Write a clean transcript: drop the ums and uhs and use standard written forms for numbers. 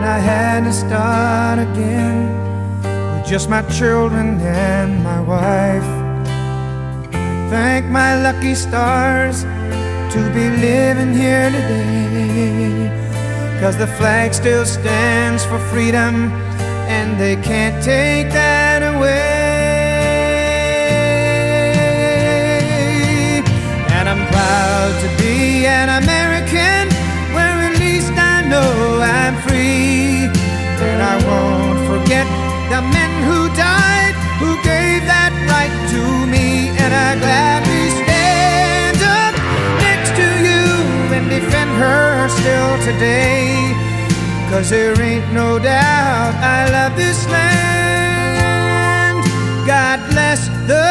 and I had to start again with just my children and my wife. Thank my lucky stars to be living here today, 'cause the flag still stands for freedom and they can't take that away. And I'm proud to be an American, where at least I know I'm free. And I won't forget the men who died, who gave that right to me. And I gladly stand up next to you and defend her still today, 'cause there ain't no doubt I love this land. God bless the